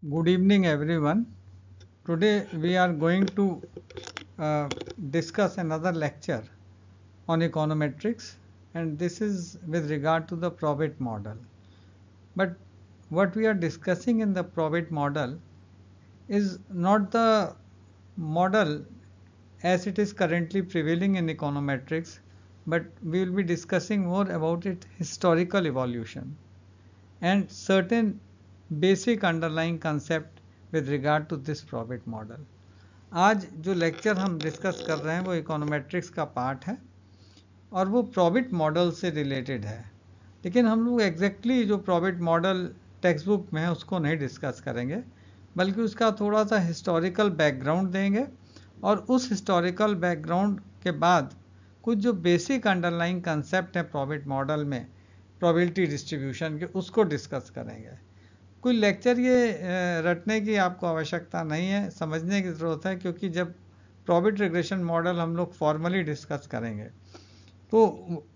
Good evening, everyone. Today we are going to discuss another lecture on econometrics, and this is with regard to the Probit model. But what we are discussing in the Probit model is not the model as it is currently prevailing in econometrics, but we will be discussing more about its historical evolution and certain basic underlying concept with regard to this Probit model. आज जो lecture हम discuss कर रहे हैं वो econometrics का part है और वो प्रॉफिट मॉडल से रिलेटेड है, लेकिन हम लोग एग्जैक्टली जो प्रॉफिट मॉडल टेक्स्ट बुक में है उसको नहीं डिस्कस करेंगे, बल्कि उसका थोड़ा सा हिस्टोरिकल बैकग्राउंड देंगे और उस हिस्टोरिकल बैकग्राउंड के बाद कुछ जो बेसिक अंडरलाइंग कंसेप्ट है प्रॉफिट मॉडल में प्रोबेबिलिटी डिस्ट्रीब्यूशन के, उसको डिस्कस करेंगे। कोई लेक्चर ये रटने की आपको आवश्यकता नहीं है, समझने की ज़रूरत है, क्योंकि जब प्रॉफिट रिग्रेशन मॉडल हम लोग फॉर्मली डिस्कस करेंगे तो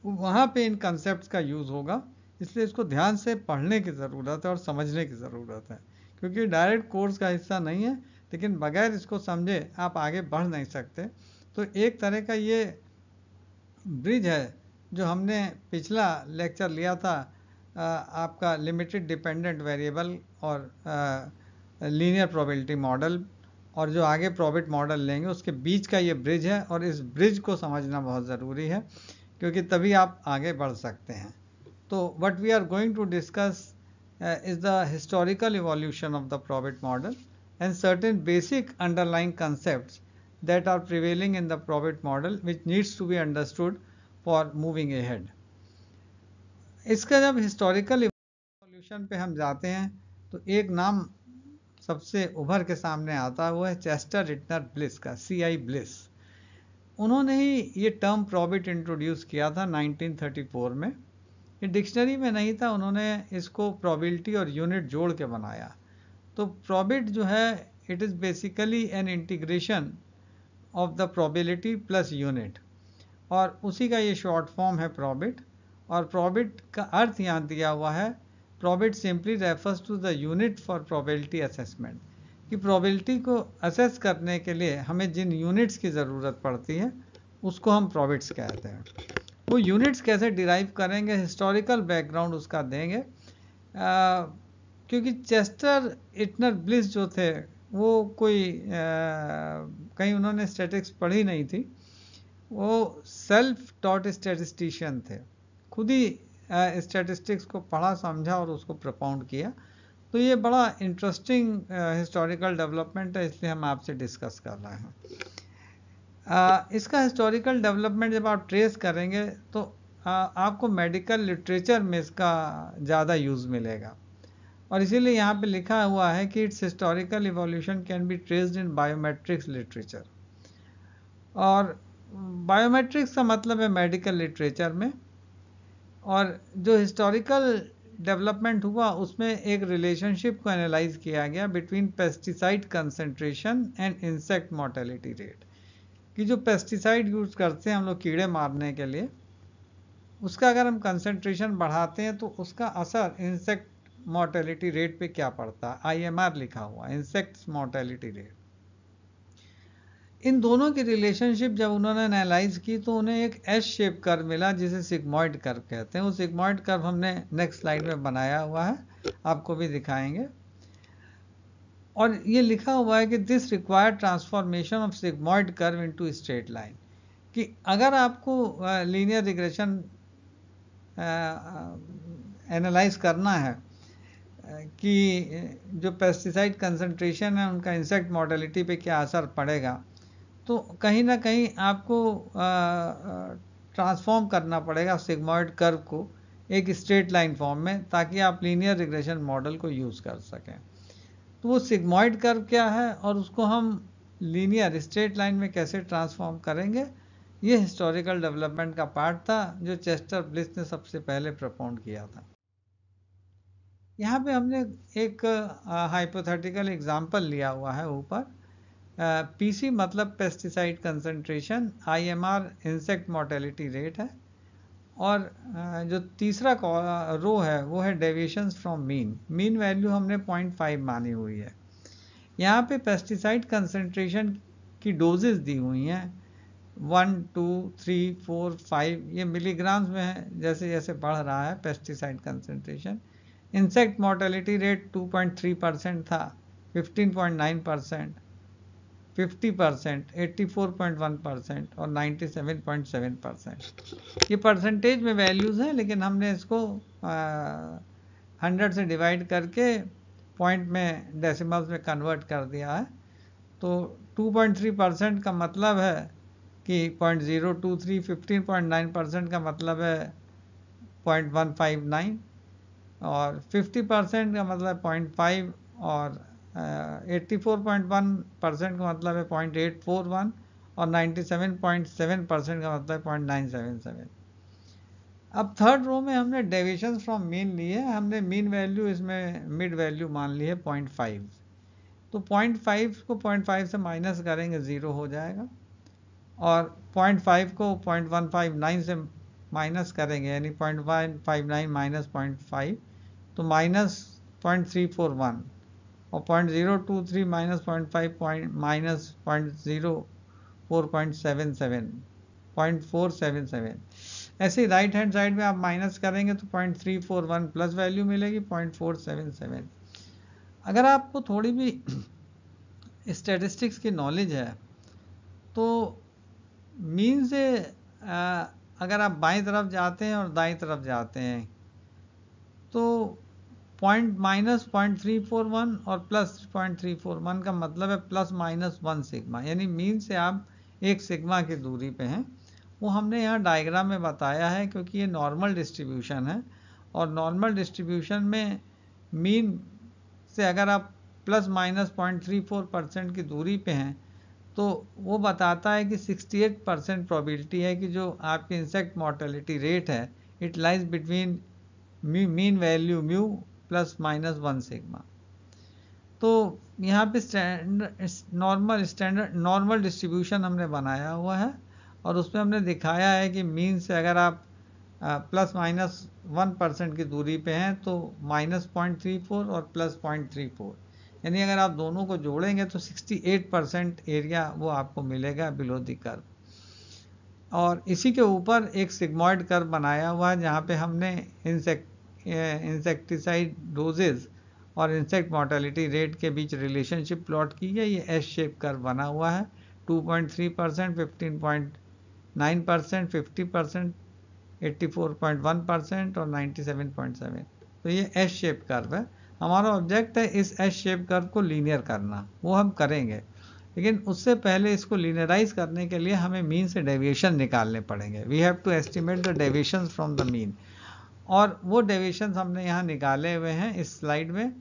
वहाँ पे इन कंसेप्ट्स का यूज़ होगा, इसलिए इसको ध्यान से पढ़ने की ज़रूरत है और समझने की ज़रूरत है, क्योंकि डायरेक्ट कोर्स का हिस्सा नहीं है, लेकिन बगैर इसको समझे आप आगे बढ़ नहीं सकते। तो एक तरह का ये ब्रिज है जो हमने पिछला लेक्चर लिया था आपका लिमिटेड डिपेंडेंट वेरिएबल और लीनियर प्रोबेबिलिटी मॉडल, और जो आगे प्रॉफिट मॉडल लेंगे उसके बीच का ये ब्रिज है, और इस ब्रिज को समझना बहुत ज़रूरी है क्योंकि तभी आप आगे बढ़ सकते हैं। तो what we are going to discuss is the historical evolution of the profit model and certain basic underlying concepts that are prevailing in the Probit model which needs to be understood for moving ahead. इसका जब historical evolution पे हम जाते हैं तो एक नाम सबसे उभर के सामने आता है, वो है चेस्टर रिटनर ब्लिस का, C.I. ब्लिस। उन्होंने ही ये टर्म प्रॉबिट इंट्रोड्यूस किया था 1934 में। ये डिक्शनरी में नहीं था, उन्होंने इसको प्रोबेबिलिटी और यूनिट जोड़ के बनाया। तो प्रॉबिट जो है it is basically an integration of the probability plus unit, और उसी का ये शॉर्ट फॉर्म है प्रॉबिट। और प्रॉबिट का अर्थ यहाँ दिया हुआ है, probit simply refers to the unit for probability assessment, कि प्रोबेबिलिटी को असेस करने के लिए हमें जिन यूनिट्स की ज़रूरत पड़ती है उसको हम प्रॉबिट्स कहते हैं। वो यूनिट्स कैसे डिराइव करेंगे, हिस्टोरिकल बैकग्राउंड उसका देंगे, क्योंकि चेस्टर रिटनर ब्लिस जो थे वो कोई कहीं उन्होंने स्टैटिस्टिक्स पढ़ी नहीं थी, वो सेल्फ टॉट स्टैटिस्टिशियन थे, खुद ही स्टैटिस्टिक्स को पढ़ा समझा और उसको प्रपोंड किया। तो ये बड़ा इंटरेस्टिंग हिस्टोरिकल डेवलपमेंट है, इसलिए हम आपसे डिस्कस कर रहे हैं। इसका हिस्टोरिकल डेवलपमेंट जब आप ट्रेस करेंगे तो आपको मेडिकल लिटरेचर में इसका ज़्यादा यूज़ मिलेगा, और इसीलिए यहाँ पे लिखा हुआ है कि it's historical evolution can be traced in biometrics literature. और बायोमेट्रिक्स का मतलब है मेडिकल लिटरेचर में, और जो हिस्टोरिकल डेवलपमेंट हुआ उसमें एक रिलेशनशिप को एनालाइज किया गया between pesticide concentration and insect mortality rate, कि जो पेस्टिसाइड यूज़ करते हैं हम लोग कीड़े मारने के लिए, उसका अगर हम कंसंट्रेशन बढ़ाते हैं तो उसका असर इंसेक्ट मोर्टेलिटी रेट पे क्या पड़ता है। IMR लिखा हुआ, इंसेक्ट्स मोर्टेलिटी रेट। इन दोनों की रिलेशनशिप जब उन्होंने एनालाइज की तो उन्हें एक एस शेप कर्व मिला जिसे सिग्मॉइड कर्व कहते हैं। वो सिग्मॉइड कर्व हमने नेक्स्ट स्लाइड में बनाया हुआ है, आपको भी दिखाएंगे। और ये लिखा हुआ है कि this require transformation of sigmoid curve into straight line, कि अगर आपको लीनियर रिग्रेशन एनालाइज करना है कि जो पेस्टिसाइड कंसंट्रेशन है उनका इंसेक्ट मोर्टेलिटी पे क्या असर पड़ेगा, तो कहीं ना कहीं आपको ट्रांसफॉर्म करना पड़ेगा सिग्मॉइड कर्व को एक स्ट्रेट लाइन फॉर्म में, ताकि आप लीनियर रिग्रेशन मॉडल को यूज़ कर सकें। तो वो सिग्मॉइड कर्व क्या है और उसको हम लीनियर स्ट्रेट लाइन में कैसे ट्रांसफॉर्म करेंगे, ये हिस्टोरिकल डेवलपमेंट का पार्ट था जो चेस्टर ब्लिस ने सबसे पहले प्रपोंड किया था। यहाँ पे हमने एक हाइपोथेटिकल एग्जांपल लिया हुआ है ऊपर। PC मतलब pesticide concentration, IMR insect mortality rate है, और जो तीसरा रो है वो है deviations from mean. Mean value हमने 0.5 मानी हुई है। यहाँ पे पेस्टिसाइड कंसंट्रेशन की डोजेस दी हुई हैं 1, 2, 3, 4, 5, ये मिलीग्राम्स में है। जैसे जैसे बढ़ रहा है pesticide concentration. Insect mortality rate 2.3% था, 15.9%, 50%, 84.1% और 97.7%। ये परसेंटेज में वैल्यूज़ हैं, लेकिन हमने इसको 100 से डिवाइड करके पॉइंट में डेसिमल्स में कन्वर्ट कर दिया है। तो 2.3% का मतलब है कि 0.023, 15.9% का मतलब है 0.159 और 50% का मतलब 0.5 और 84.1% का मतलब है 0.841 और 97.7% का मतलब है 0.977। अब थर्ड रो में हमने डेविएशन फ्रॉम मीन ली है। हमने मीन वैल्यू इसमें मिड वैल्यू मान ली है 0.5। तो 0.5 को 0.5 से माइनस करेंगे 0 हो जाएगा, और 0.5 को 0.159 से माइनस करेंगे यानी 0.159 माइनस 0.5 तो माइनस 0.341, और 0.023 माइनस 0.5 माइनस 0.477। ऐसे ही राइट हैंड साइड में आप माइनस करेंगे तो 0.341 प्लस वैल्यू मिलेगी 0.477। अगर आपको थोड़ी भी स्टैटिस्टिक्स की नॉलेज है तो मीन से अगर आप बाईं तरफ जाते हैं और दाईं तरफ जाते हैं तो -0.341 और +0.341 का मतलब है ±1 सिग्मा, यानी मीन से आप 1 सिग्मा की दूरी पे हैं। वो हमने यहाँ डायग्राम में बताया है क्योंकि ये नॉर्मल डिस्ट्रीब्यूशन है, और नॉर्मल डिस्ट्रीब्यूशन में मीन से अगर आप ±0.34% की दूरी पे हैं तो वो बताता है कि 68% प्रोबेबिलिटी है कि जो आपकी इंसेक्ट मॉर्टेलिटी रेट है it lies between mean value mu ±1 sigma. तो यहाँ पे नॉर्मल डिस्ट्रीब्यूशन हमने बनाया हुआ है, और उसमें हमने दिखाया है कि मीन से अगर आप ±1% की दूरी पे हैं तो -0.34 और +0.34, यानी अगर आप दोनों को जोड़ेंगे तो 68% एरिया वो आपको मिलेगा बिलो द कर्व। और इसी के ऊपर एक सिग्मॉइड कर्व बनाया हुआ है जहाँ पे हमने इंसेक्टिसाइड डोजेज और इंसेक्ट मोर्टेलिटी रेट के बीच रिलेशनशिप प्लॉट की है। ये एस शेप कर्व बना हुआ है, 2.3%, 15.9%, 50%, 84.1% और 97.7। तो ये एस शेप कर्व है। हमारा ऑब्जेक्ट है इस एस शेप कर्व को लीनियर करना, वो हम करेंगे, लेकिन उससे पहले इसको लीनियराइज करने के लिए हमें मीन से डेविएशन निकालने पड़ेंगे। We have to estimate the deviation from the mean, और वो डेविएशन हमने यहाँ निकाले हुए हैं इस स्लाइड में।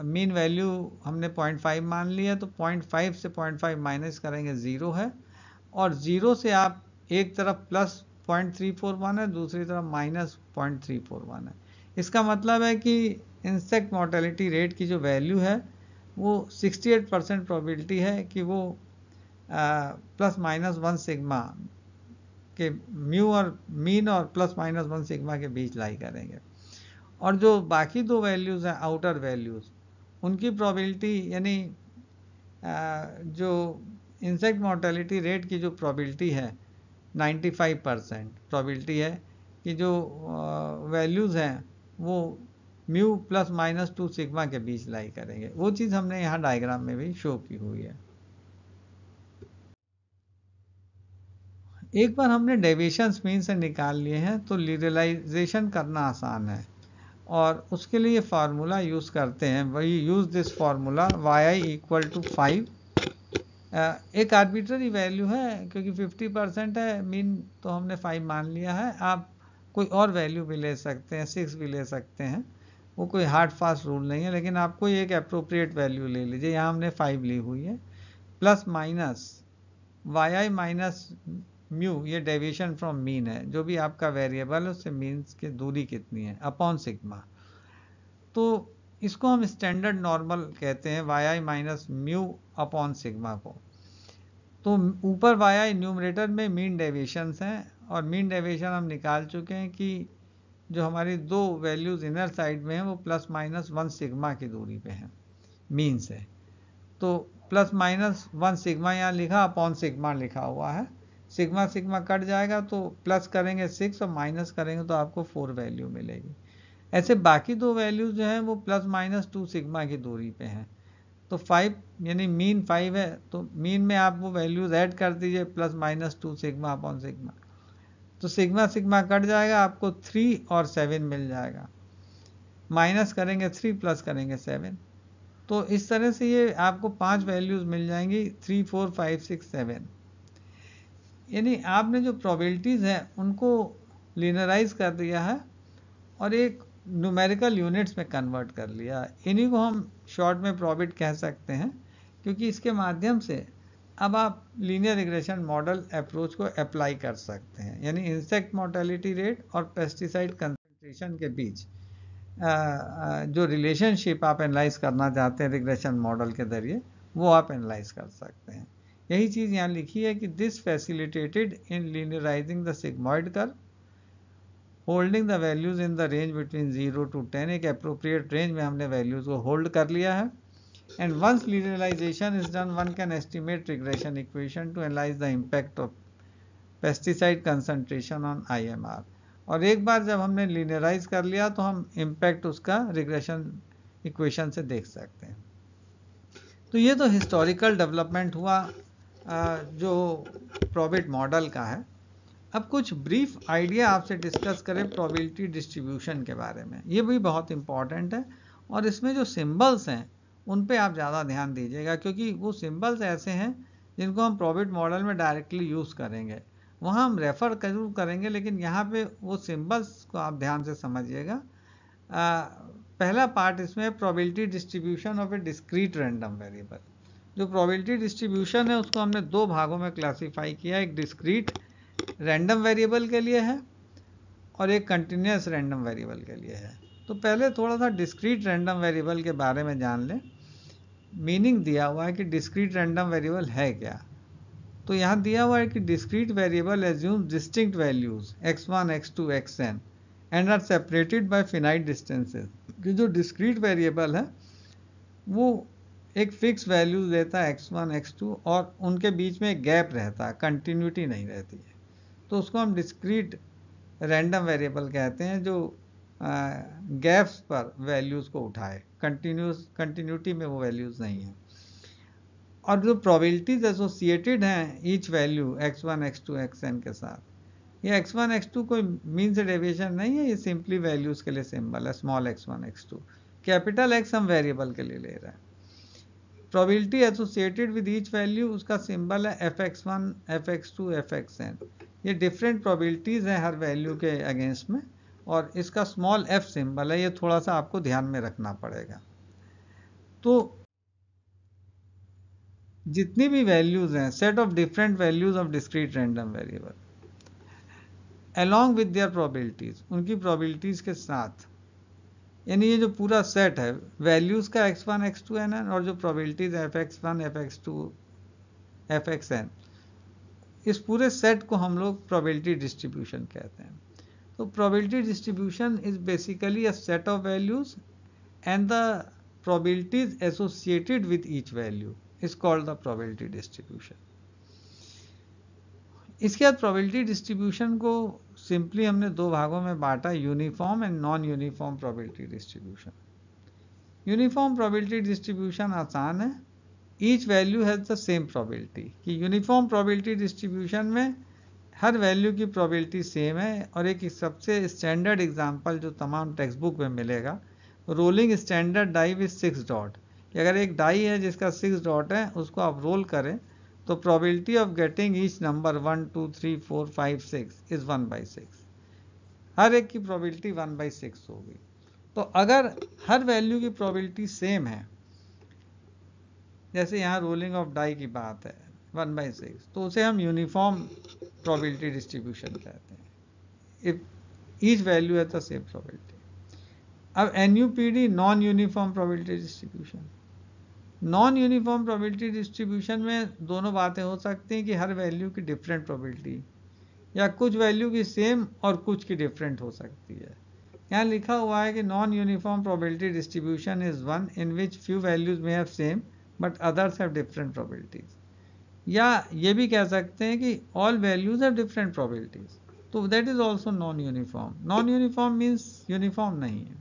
मीन वैल्यू हमने 0.5 मान लिया, तो 0.5 से 0.5 माइनस करेंगे 0 है, और 0 से आप एक तरफ +0.341 है, दूसरी तरफ -0.341 है। इसका मतलब है कि इंसेक्ट मोर्टेलिटी रेट की जो वैल्यू है वो 68% प्रोबेबिलिटी है कि वो ±1 सिग्मा के म्यू और मीन और +-1 सिग्मा के बीच लाई करेंगे। और जो बाकी दो वैल्यूज़ हैं आउटर वैल्यूज़, उनकी प्रोबेबिलिटी यानी जो इंसेक्ट मोर्टेलिटी रेट की जो प्रोबेबिलिटी है 95% प्रोबेबिलिटी है कि जो वैल्यूज़ हैं वो म्यू +-2 सिग्मा के बीच लाई करेंगे। वो चीज़ हमने यहाँ डायग्राम में भी शो की हुई है। एक बार हमने डेविएशंस मीन से निकाल लिए हैं तो लिनियराइजेशन करना आसान है, और उसके लिए फार्मूला यूज़ करते हैं। वही यूज़ दिस फार्मूला yi = 5। एक आर्बिट्ररी वैल्यू है क्योंकि 50% है मीन, तो हमने 5 मान लिया है। आप कोई और वैल्यू भी ले सकते हैं, 6 भी ले सकते हैं, वो कोई हार्ड फास्ट रूल नहीं है, लेकिन आप कोई एक अप्रोप्रिएट वैल्यू ले लीजिए। यहाँ हमने 5 ली हुई है। Plus minus yi minus mu, ये डेविएशन फ्रॉम मीन है, जो भी आपका वेरिएबल है उससे मीन्स की दूरी कितनी है अपॉन सिग्मा। तो इसको हम स्टैंडर्ड नॉर्मल कहते हैं, yi minus mu upon sigma को। तो ऊपर yi न्यूमरेटर में मीन डेविएशंस हैं और मीन डेविएशन हम निकाल चुके हैं कि जो हमारी दो वैल्यूज़ इनर साइड में हैं वो प्लस माइनस 1 सिग्मा की दूरी पे हैं मीन से। तो प्लस माइनस 1 सिग्मा यहाँ लिखा, अपॉन सिग्मा लिखा हुआ है। सिग्मा सिग्मा कट जाएगा तो प्लस करेंगे 6 और माइनस करेंगे तो आपको 4 वैल्यू मिलेगी। ऐसे बाकी दो वैल्यूज जो हैं वो प्लस माइनस 2 सिग्मा की दूरी पे हैं। तो 5 यानी मीन 5 है, तो मीन में आप वो वैल्यूज ऐड कर दीजिए, plus minus 2 sigma upon sigma. तो सिग्मा सिग्मा कट जाएगा, आपको 3 और 7 मिल जाएगा। माइनस करेंगे 3 प्लस करेंगे 7। तो इस तरह से ये आपको 5 वैल्यूज मिल जाएंगी, 3 4 5 6 7। यानी आपने जो प्रोबेबिलिटीज़ हैं उनको लीनराइज कर दिया है और एक न्यूमेरिकल यूनिट्स में कन्वर्ट कर लिया। इन्हीं को हम शॉर्ट में प्रोबेट कह सकते हैं, क्योंकि इसके माध्यम से अब आप लीनियर रिग्रेशन मॉडल अप्रोच को अप्लाई कर सकते हैं। यानी इंसेक्ट मोर्टेलिटी रेट और पेस्टिसाइड कंसंट्रेशन के बीच जो रिलेशनशिप आप एनालाइज करना चाहते हैं रिग्रेशन मॉडल के जरिए, वो आप एनालाइज कर सकते हैं। यही चीज़ यहाँ लिखी है कि this facilitated in linearising the sigmoid curve, holding the values in the range between 0 to 10। एक अप्रोप्रिएट रेंज में हमने वैल्यूज को होल्ड कर लिया है। And once linearisation is done, one can estimate regression equation to analyse the impact of pesticide concentration on IMR। और एक बार जब हमने लीनियराइज कर लिया तो हम इम्पैक्ट उसका रिग्रेशन इक्वेशन से देख सकते हैं। तो ये तो हिस्टोरिकल डेवलपमेंट हुआ जो प्रोबेट मॉडल का है। अब कुछ ब्रीफ आइडिया आपसे डिस्कस करें प्रोबेबिलिटी डिस्ट्रीब्यूशन के बारे में। ये भी बहुत इंपॉर्टेंट है और इसमें जो सिंबल्स हैं उन पे आप ज़्यादा ध्यान दीजिएगा, क्योंकि वो सिंबल्स ऐसे हैं जिनको हम प्रोबेट मॉडल में डायरेक्टली यूज़ करेंगे। वहाँ हम रेफ़र जरूर करेंगे, लेकिन यहाँ पे वो सिंबल्स को आप ध्यान से समझिएगा। पहला पार्ट इसमें probability distribution of A discrete random variable. जो प्रोबेबिलिटी डिस्ट्रीब्यूशन है उसको हमने दो भागों में क्लासीफाई किया। एक डिस्क्रीट रैंडम वेरिएबल के लिए है और एक कंटिन्यूस रैंडम वेरिएबल के लिए है। तो पहले थोड़ा सा डिस्क्रीट रैंडम वेरिएबल के बारे में जान लें। मीनिंग दिया हुआ है कि डिस्क्रीट रैंडम वेरिएबल है क्या। तो यहाँ दिया हुआ है कि discrete variable assumes distinct values x1 x2 xn and are separated by finite distances. कि जो डिस्क्रीट वेरिएबल है वो एक फिक्स वैल्यूज लेता है x1 x2 और उनके बीच में एक गैप रहता है, कंटिन्यूटी नहीं रहती है। तो उसको हम डिस्क्रीट रैंडम वेरिएबल कहते हैं, जो गैप्स पर वैल्यूज़ को उठाए, कंटिन्यूटी में वो वैल्यूज़ नहीं है। और जो प्रोबेबिलिटीज एसोसिएटेड हैं each value x1 x2 xn के साथ, ये x1 x2 कोई मीन से डेविएशन नहीं है, ये सिंपली वैल्यूज़ के लिए सिंबल है, small x1 x2। Capital X हम वेरिएबल के लिए ले रहे हैं। Probability associated with each value, उसका सिंबल है fx1 fx2 fxn। ये डिफरेंट प्रोबेबिलिटीज़ हैं हर वैल्यू के अगेंस्ट में, और इसका स्मॉल f सिंबल है। ये थोड़ा सा आपको ध्यान में रखना पड़ेगा। तो जितनी भी वैल्यूज हैं, set of different values of discrete random variable along with their probabilities, उनकी प्रोबेबिलिटीज के साथ, यानी ये जो पूरा सेट है वैल्यूज का x1 x2 nn और जो प्रोबेबिलिटीज fx1 fx2 fxn, इस पूरे सेट को हम लोग प्रोबेबिलिटी डिस्ट्रीब्यूशन कहते हैं। तो probability distribution is basically a set of values and the probabilities associated with each value is called the probability distribution. इसके बाद प्रोबेबिलिटी डिस्ट्रीब्यूशन को सिंपली हमने दो भागों में बांटा, uniform and non uniform probability distribution. Uniform probability distribution आसान है, each value has the same probability. कि यूनिफॉर्म प्रोबेबिलिटी डिस्ट्रीब्यूशन में हर वैल्यू की प्रोबेबिलिटी सेम है। और एक सबसे स्टैंडर्ड एग्जांपल जो तमाम टेक्स्ट बुक में मिलेगा, rolling standard die with 6 dot. कि अगर एक डाई है जिसका 6 डॉट है, उसको आप रोल करें तो probability of getting each number 1 2 3 4 5 6 is 1/6। हर एक की प्रोबेबिलिटी 1/6 होगी। तो अगर हर वैल्यू की प्रोबेबिलिटी सेम है, जैसे यहाँ रोलिंग ऑफ डाई की बात है 1/6, तो उसे हम यूनिफॉर्म प्रोबेबिलिटी डिस्ट्रीब्यूशन कहते हैं। इफ ईच वैल्यू है द सेम प्रोबेबिलिटी। अब NUPD non uniform probability distribution. Non uniform probability distribution में दोनों बातें हो सकती हैं कि हर वैल्यू की डिफरेंट प्रोबेबिलिटी, या कुछ वैल्यू की सेम और कुछ की डिफरेंट हो सकती है। यहाँ लिखा हुआ है कि non uniform probability distribution is one in which few values में have same but others have different probabilities, या ये भी कह सकते हैं कि all values have different probabilities, तो that is also non uniform. Non uniform means uniform नहीं है।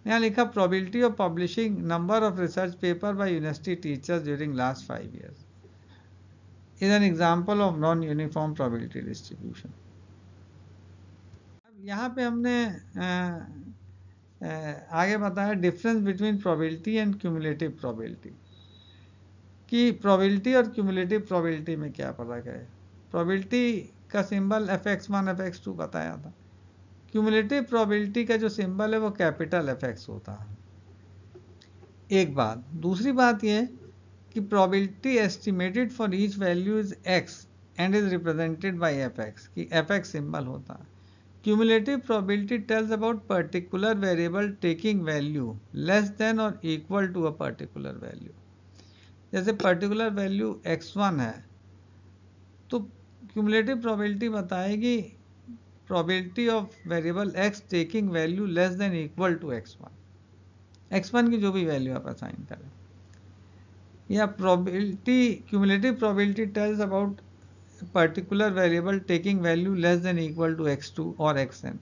यहाँ लिखा probability of publishing number of research paper by university teachers during last 5 years is an example of non-uniform probability distribution. अब यहाँ पे हमने आगे बताया difference between probability and cumulative probability, कि प्रोबेबिलिटी और क्यूमुलेटिव प्रोबेबिलिटी में क्या फर्क है। प्रोबेबिलिटी का सिंबल fx1 fx2 बताया था, क्यूमुलेटिव प्रोबेबिलिटी का जो सिंबल है वो कैपिटल fx होता है। एक बात, दूसरी बात ये कि probability estimated for each value is x and is represented by fx, कि fx सिंबल होता है। Cumulative probability tells about particular variable taking value less than और equal to a particular value. जैसे पर्टिकुलर वैल्यू x1 है तो cumulative probability बताएगी probability of variable x taking value less than equal to x1 की जो भी वैल्यू आप असाइन करें। या probability cumulative probability tells about particular variable taking value less than equal to x2 और xn।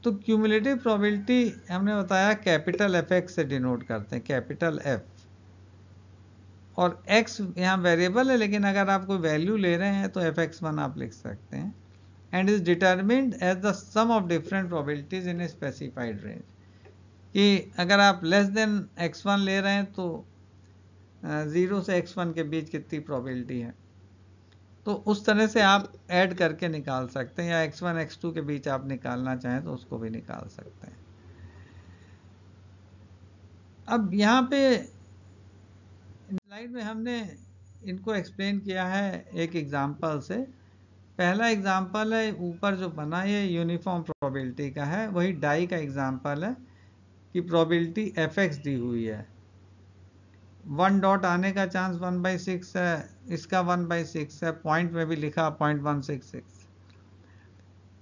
तो क्यूमुलेटिव प्रोबेबिलिटी हमने बताया कैपिटल fx से डिनोट करते हैं, कैपिटल F, और x यहाँ वेरिएबल है, लेकिन अगर आप कोई वैल्यू ले रहे हैं तो fx1 आप लिख सकते हैं। And is determined as the sum of different probabilities in a specified range, कि अगर आप लेस देन x1 ले रहे हैं तो 0 से x1 के बीच कितनी प्रोबेबिलिटी है, तो उस तरह से आप ऐड करके निकाल सकते हैं, या x1 x2 के बीच आप निकालना चाहें तो उसको भी निकाल सकते हैं। अब यहाँ पे स्लाइड में हमने इनको एक्सप्लेन किया है एक एग्जांपल से। पहला एग्जांपल है ऊपर जो बना ये यूनिफॉर्म प्रोबेबिलिटी का है, वही डाई का एग्जांपल है कि प्रोबेबिलिटी fx दी हुई है, 1 डॉट आने का चांस 1/6 है, इसका 1/6 है, पॉइंट में भी लिखा 0.166।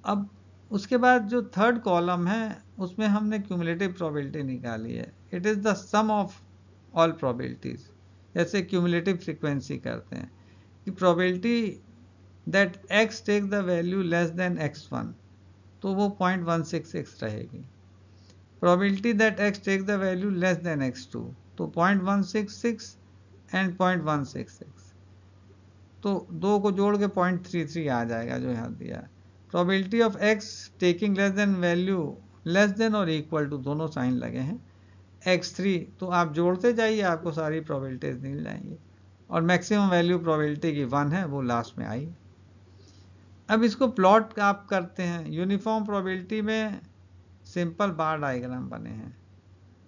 अब उसके बाद जो थर्ड कॉलम है उसमें हमने क्यूमुलेटिव प्रोबेबिलिटी निकाली है। It is the sum of all probabilities, जैसे क्यूमुलेटिव फ्रीक्वेंसी करते हैं कि probability that x take the value less than x1 तो वो 0.166 रहेगी। Probability that x take the value less than x2 तो 0.166 एंड 0.166, तो दो को जोड़ के 0.33 आ जाएगा जो यहाँ दिया है। Probability of x taking less than value less than और इक्वल टू दोनों साइन लगे हैं x3, तो आप जोड़ते जाइए आपको सारी प्रोबेबिलिटीज मिल जाएंगी, और मैक्सिमम वैल्यू प्रोबेबिलिटी की 1 है वो लास्ट में आई। अब इसको प्लॉट आप करते हैं, यूनिफॉर्म प्रोबेबिलिटी में सिंपल बार डायग्राम बने हैं,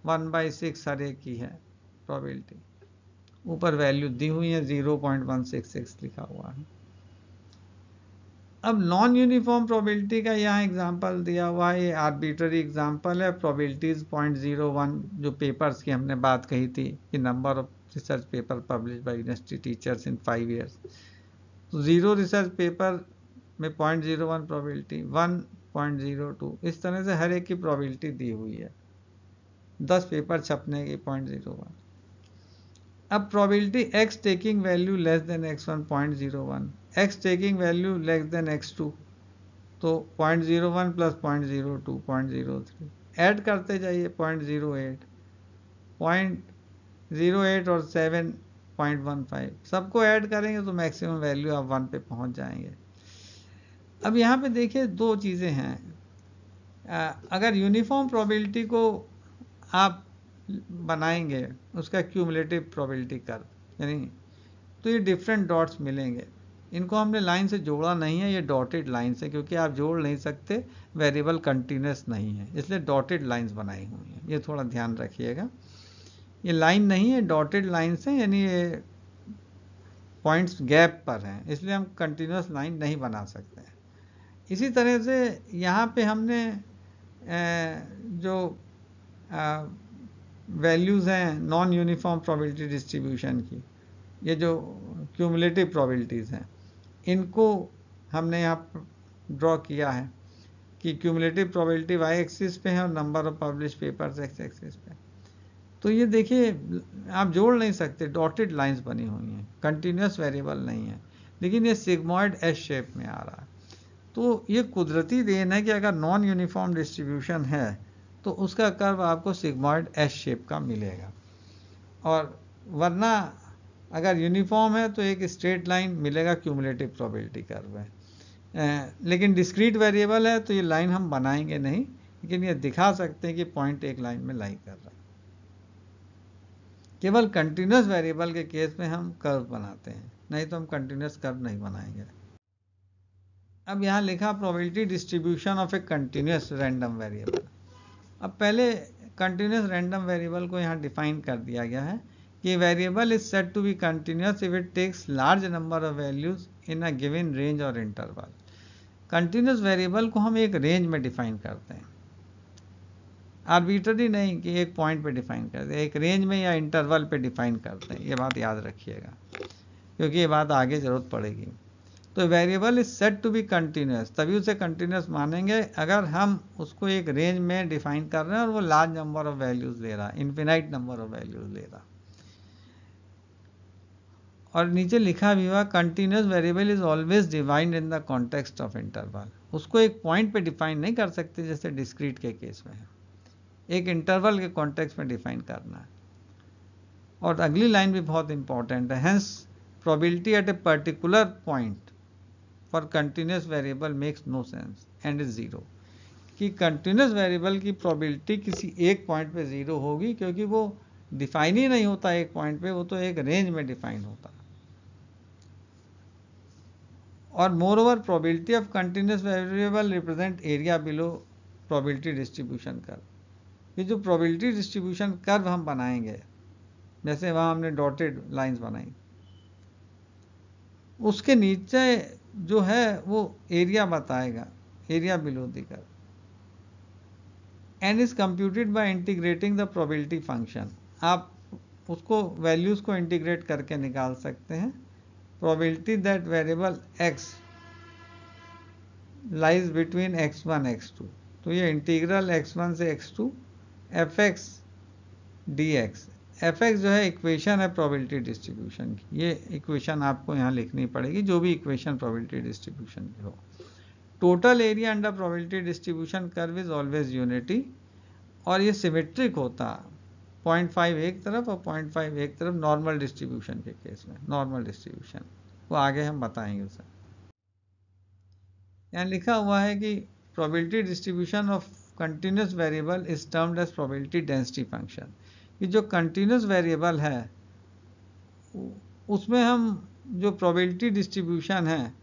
1/6 हर एक की है प्रोबेबिलिटी, ऊपर वैल्यू दी हुई है 0.166 लिखा हुआ है। अब नॉन यूनिफॉर्म प्रोबेबिलिटी का यहाँ एग्जांपल दिया हुआ है, ये आर्बिट्ररी एग्जांपल है, प्रोबेबिलिटीज 0.01 जो पेपर्स की हमने बात कही थी कि number of research paper publish by university teachers in 5 years, तो 0 रिसर्च पेपर में 0.01 प्रोबेबिलिटी, 1.02, इस तरह से हर एक की प्रोबेबिलिटी दी हुई है, 10 पेपर छपने की 0.01। अब probability x taking value less than x1 0.01, x taking value less than x2 तो 0.01 प्लस 0.02 0.03, ऐड करते जाइए 0.08 0.08 और 7.15, सबको ऐड करेंगे तो मैक्सिमम वैल्यू आप 1 पे पहुंच जाएंगे। अब यहाँ पे देखिए दो चीज़ें हैं, अगर यूनिफॉर्म प्रोबेबिलिटी को आप बनाएंगे उसका क्यूमुलेटिव प्रोबेबिलिटी कर्व, यानी तो ये डिफरेंट डॉट्स मिलेंगे, इनको हमने लाइन से जोड़ा नहीं है, ये डॉटेड लाइन से, क्योंकि आप जोड़ नहीं सकते, वेरिएबल कंटिन्यूस नहीं है, इसलिए डॉटेड लाइंस बनाई हुई हैं, ये थोड़ा ध्यान रखिएगा। ये लाइन नहीं है, डॉटेड लाइंस हैं, यानी ये पॉइंट्स गैप पर हैं, इसलिए हम कंटिन्यूस लाइन नहीं बना सकते हैं। इसी तरह से यहाँ पे हमने जो वैल्यूज़ हैं नॉन यूनिफॉर्म प्रोबेबिलिटी डिस्ट्रीब्यूशन की, ये जो क्यूमुलेटिव प्रोबेबिलिटीज़ हैं, इनको हमने यहाँ ड्रॉ किया है कि क्यूमुलेटिव प्रोबेबिलिटी वाई एक्सिस पे है और number of publish papers x axis पे। तो ये देखिए आप जोड़ नहीं सकते, डॉटेड लाइंस बनी हुई हैं, कंटिन्यूस वेरिएबल नहीं है, लेकिन ये सिग्मॉइड एस शेप में आ रहा है। तो ये कुदरती देन है कि अगर नॉन यूनिफॉर्म डिस्ट्रीब्यूशन है तो उसका कर्व आपको सिग्मॉइड एस शेप का मिलेगा, और वरना अगर यूनिफॉर्म है तो एक स्ट्रेट लाइन मिलेगा, क्यूमुलेटिव प्रोबेबिलिटी कर्व है। लेकिन डिस्क्रीट वेरिएबल है तो ये लाइन हम बनाएंगे नहीं, लेकिन ये दिखा सकते हैं कि पॉइंट एक लाइन में लाई कर रहा है। केवल कंटिन्यूस वेरिएबल के केस में हम कर्व बनाते हैं, नहीं तो हम कंटिन्यूस कर्व नहीं बनाएंगे। अब यहाँ लिखा probability distribution of a continuous random variable. अब पहले कंटिन्यूस रैंडम वेरिएबल को यहाँ डिफाइन कर दिया गया है कि variable is said to be continuous if it takes large number of values in a given range और इंटरवल। कंटिन्यूस वेरिएबल को हम एक रेंज में डिफाइन करते हैं, आर्बिट्ररी नहीं कि एक पॉइंट पे डिफाइन करते हैं, एक रेंज में या इंटरवल पे डिफाइन करते हैं। ये बात याद रखिएगा क्योंकि ये बात आगे जरूरत पड़ेगी। तो variable is said to be continuous, तभी उसे कंटिन्यूस मानेंगे अगर हम उसको एक रेंज में डिफाइन कर रहे हैं और वो लार्ज नंबर ऑफ वैल्यूज ले रहा है, इन्फिनाइट नंबर ऑफ वैल्यूज ले रहा। और नीचे लिखा भी हुआ continuous variable is always defined in the context of interval. उसको एक पॉइंट पे डिफाइन नहीं कर सकते जैसे डिस्क्रीट के केस में है, एक इंटरवल के कॉन्टेक्स्ट में डिफाइन करना है। और अगली लाइन भी बहुत इंपॉर्टेंट है, hence probability at a particular point for continuous variable makes no sense and is zero. कि कंटिन्यूस वेरिएबल की प्रोबेबिलिटी किसी एक पॉइंट पे जीरो होगी क्योंकि वो डिफाइन ही नहीं होता एक पॉइंट पे, वो तो एक रेंज में डिफाइन होता। और more over probability of continuous variable represent area below probability distribution curve. ये जो प्रोबेबिलिटी डिस्ट्रीब्यूशन कर्व हम बनाएंगे, जैसे वहाँ हमने डॉटेड लाइंस बनाई, उसके नीचे जो है वो एरिया बताएगा, area below the curve, and is computed by integrating the probability function. आप उसको वैल्यूज को इंटीग्रेट करके निकाल सकते हैं। Probability that variable x lies between x1 x2, तो ये इंटीग्रल x1 से x2 fx dx। fx जो है इक्वेशन है प्रोबेबिलिटी डिस्ट्रीब्यूशन की, ये इक्वेशन आपको यहाँ लिखनी पड़ेगी जो भी इक्वेशन प्रोबेबिलिटी डिस्ट्रीब्यूशन की हो। Total area under probability distribution curve is always unity, और ये सिमेट्रिक होता, 0.5 एक तरफ और 0.5 एक तरफ नॉर्मल डिस्ट्रीब्यूशन के केस में। नॉर्मल डिस्ट्रीब्यूशन वो आगे हम बताएंगे उसे। यहाँ लिखा हुआ है कि probability distribution of continuous variable is termed as probability density function. कि जो कंटिन्यूस वेरिएबल है उसमें हम जो प्रोबेबिलिटी डिस्ट्रीब्यूशन है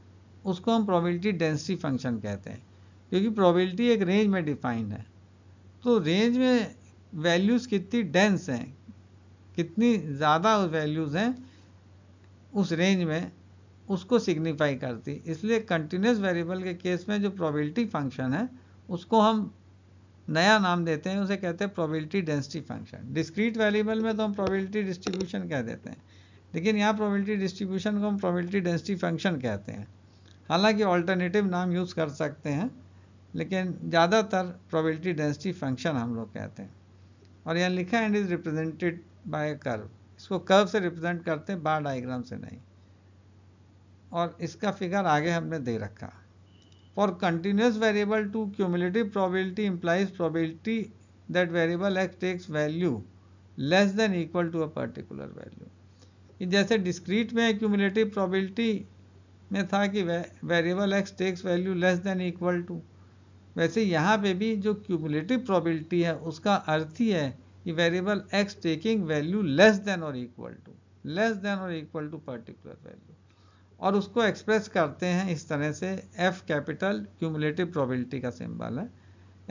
उसको हम प्रोबेबिलिटी डेंसिटी फंक्शन कहते हैं, क्योंकि प्रोबेबिलिटी एक रेंज में डिफाइंड है। तो रेंज में वैल्यूज़ कितनी डेंस हैं, कितनी ज़्यादा वैल्यूज़ हैं उस रेंज में, उसको सिग्निफाई करती। इसलिए कंटिन्यूस वेरिएबल के केस में जो प्रोबेबिलिटी फंक्शन है उसको हम नया नाम देते हैं, उसे कहते हैं probability density function. Discrete variable में तो हम प्रोबेबिलिटी डिस्ट्रीब्यूशन कह देते हैं, लेकिन यहाँ प्रोबेबिलिटी डिस्ट्रीब्यूशन को हम प्रोबेबिलिटी डेंसिटी फंक्शन कहते हैं। हालांकि ऑल्टरनेटिव नाम यूज़ कर सकते हैं, लेकिन ज़्यादातर प्रोबेबिलिटी डेंसिटी फंक्शन हम लोग कहते हैं। और यहाँ लिखा and is represented bye curve, इसको कर्व से रिप्रेजेंट करते हैं, बार डायग्राम से नहीं। और इसका फिगर आगे हमने दे रखा। For continuous variable to cumulative probability implies probability that variable X takes value less than equal to a particular value. जैसे डिस्क्रीट में क्यूमुलेटिव प्रोबेबिलिटी में था कि variable X takes value less than equal to, वैसे यहाँ पे भी जो क्यूमुलेटिव प्रोबेबिलिटी है उसका अर्थ ही है कि variable X taking value less than और इक्वल टू पर्टिकुलर वैल्यू, और उसको एक्सप्रेस करते हैं इस तरह से। एफ कैपिटल क्यूमुलेटिव प्रोबेबिलिटी का सिंबल है,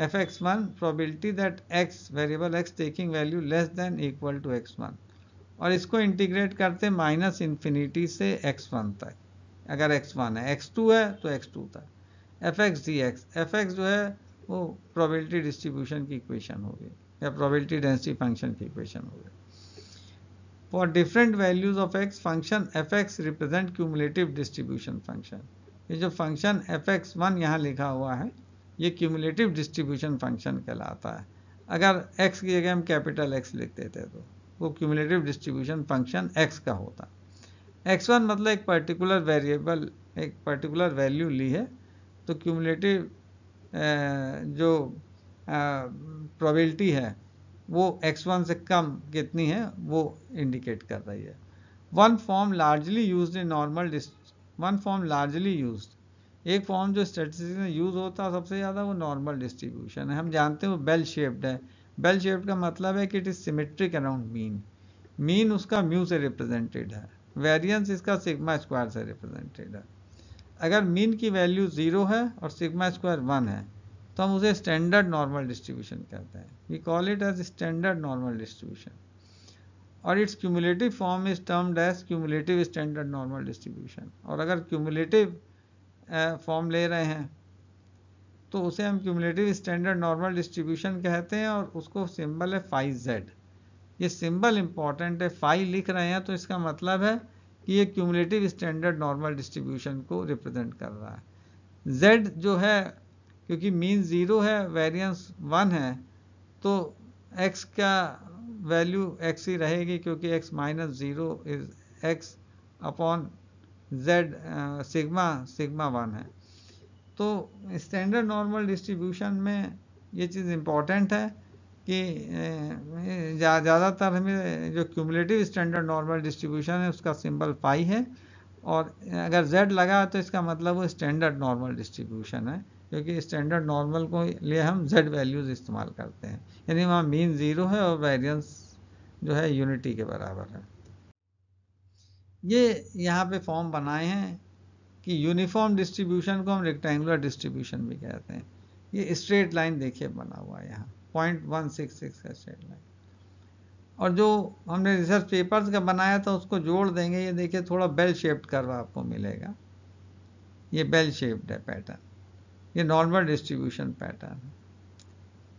fx1 probability that X variable X taking value less than equal to x1, और इसको इंटीग्रेट करते हैं माइनस इन्फिनिटी से x1 तक। अगर x1 है, x2 है तो x2 तक। fx dx, fx जो है वो प्रोबेबिलिटी डिस्ट्रीब्यूशन की इक्वेशन होगी या प्रोबेबिलिटी डेंसिटी फंक्शन की इक्वेशन होगी। For different values of x function fx represent cumulative distribution function. ये जो फंक्शन fx1 यहाँ लिखा हुआ है ये क्यूमुलेटिव डिस्ट्रीब्यूशन फंक्शन कहलाता है। अगर x की जगह हम कैपिटल X लिख देते तो वो क्यूमुलेटिव डिस्ट्रीब्यूशन फंक्शन x का होता। x1 मतलब एक पर्टिकुलर वेरिएबल, एक पर्टिकुलर वैल्यू ली है, तो क्यूमुलेटिव जो प्रोबेबिलिटी है वो x1 से कम कितनी है वो इंडिकेट कर रही है। One form largely used in normal एक फॉर्म जो स्टैटिस्टिक्स में यूज़ होता है सबसे ज़्यादा वो नॉर्मल डिस्ट्रीब्यूशन है। हम जानते हैं वो बेल शेप्ड है। बेल शेप्ड का मतलब है कि it is symmetric around mean. Mean उसका म्यू से रिप्रेजेंटेड है, वेरिएंस इसका सिग्मा स्क्वायर से रिप्रेजेंटेड है। अगर मीन की वैल्यू 0 है और सिग्मा स्क्वायर 1 है तो हम उसे स्टैंडर्ड नॉर्मल डिस्ट्रीब्यूशन कहते हैं। We call it as standard normal distribution और its cumulative form is termed as cumulative standard normal distribution. और अगर क्यूमुलेटिव फॉर्म ले रहे हैं तो उसे हम क्यूमुलेटिव स्टैंडर्ड नॉर्मल डिस्ट्रीब्यूशन कहते हैं और उसको सिंबल है फाई जेड। ये सिंबल इंपॉर्टेंट है, फाई लिख रहे हैं तो इसका मतलब है कि ये क्यूमुलेटिव स्टैंडर्ड नॉर्मल डिस्ट्रीब्यूशन को रिप्रेजेंट कर रहा है। जेड जो है क्योंकि मीन 0 है वेरिएंस 1 है तो x का वैल्यू x ही रहेगी क्योंकि x minus 0 is x upon z sigma 1 है। तो स्टैंडर्ड नॉर्मल डिस्ट्रीब्यूशन में ये चीज़ इम्पॉर्टेंट है कि ज़्यादातर हमें जो क्यूमुलेटिव स्टैंडर्ड नॉर्मल डिस्ट्रीब्यूशन है उसका सिंबल पाई है और अगर z लगा तो इसका मतलब वो स्टैंडर्ड नॉर्मल डिस्ट्रीब्यूशन है क्योंकि स्टैंडर्ड नॉर्मल को लिए हम z वैल्यूज़ इस्तेमाल करते हैं। यानी वहाँ मीन 0 है और वेरिएंस जो है यूनिटी के बराबर है। ये यहाँ पे फॉर्म बनाए हैं कि यूनिफॉर्म डिस्ट्रीब्यूशन को हम रेक्टेंगुलर डिस्ट्रीब्यूशन भी कहते हैं। ये स्ट्रेट लाइन देखिए बना हुआ है यहाँ 0.166 का स्ट्रेट लाइन। और जो हमने रिसर्च पेपर्स का बनाया था उसको जोड़ देंगे। ये देखिए थोड़ा बेल शेप्ड कर्व आपको मिलेगा, ये बेल शेप्ड है पैटर्न, ये नॉर्मल डिस्ट्रीब्यूशन पैटर्न है।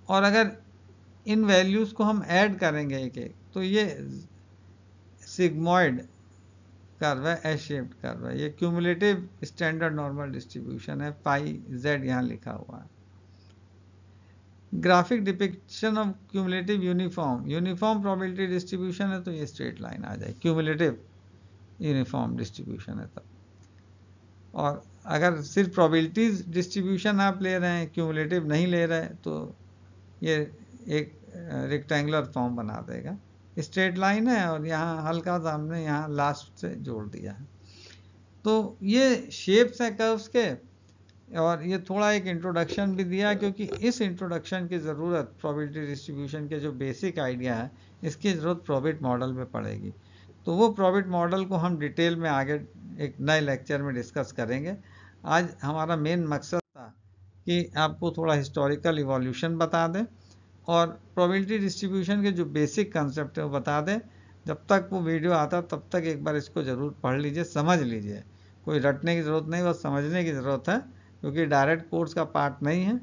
और अगर इन वैल्यूज़ को हम ऐड करेंगे एक एक तो ये सिग्मॉइड कर्व है, एस शेप्ड कर्व है। ये क्यूमुलेटिव स्टैंडर्ड नॉर्मल डिस्ट्रीब्यूशन है, पाई जेड यहाँ लिखा हुआ है। Graphic depiction of cumulative uniform probability distribution है तो ये स्ट्रेट लाइन आ जाए, क्यूमुलेटिव यूनिफॉर्म डिस्ट्रीब्यूशन है तब। और अगर सिर्फ प्रोबेबिलिटीज डिस्ट्रीब्यूशन आप ले रहे हैं, क्यूमुलेटिव नहीं ले रहे तो ये एक रेक्टेंगुलर फॉर्म बना देगा। स्ट्रेट लाइन है और यहाँ हल्का सा हमने यहाँ लास्ट से जोड़ दिया है। तो ये शेप्स हैं कर्व्स के और ये थोड़ा एक इंट्रोडक्शन भी दिया क्योंकि इस इंट्रोडक्शन की ज़रूरत प्रोबेबिलिटी डिस्ट्रीब्यूशन के जो बेसिक आइडिया है इसकी ज़रूरत प्रोबेट मॉडल में पड़ेगी। तो वो प्रोबेट मॉडल को हम डिटेल में आगे एक नए लेक्चर में डिस्कस करेंगे। आज हमारा मेन मकसद था कि आपको थोड़ा हिस्टोरिकल इवोल्यूशन बता दें और प्रोबेबिलिटी डिस्ट्रीब्यूशन के जो बेसिक कंसेप्ट है वो बता दें। जब तक वो वीडियो आता तब तक एक बार इसको ज़रूर पढ़ लीजिए, समझ लीजिए। कोई रटने की ज़रूरत नहीं, बस समझने की ज़रूरत है क्योंकि डायरेक्ट कोर्स का पार्ट नहीं है।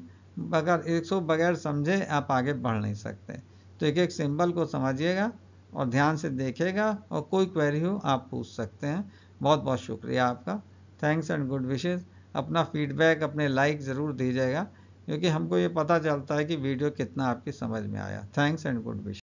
अगर इसको बगैर समझे आप आगे बढ़ नहीं सकते। तो एक एक सिंबल को समझिएगा और ध्यान से देखिएगा और कोई क्वेरी हो आप पूछ सकते हैं। बहुत बहुत शुक्रिया आपका। Thanks and good wishes. अपना फीडबैक, अपने लाइक ज़रूर दीजिएगा क्योंकि हमको ये पता चलता है कि वीडियो कितना आपकी समझ में आया। Thanks and good wishes.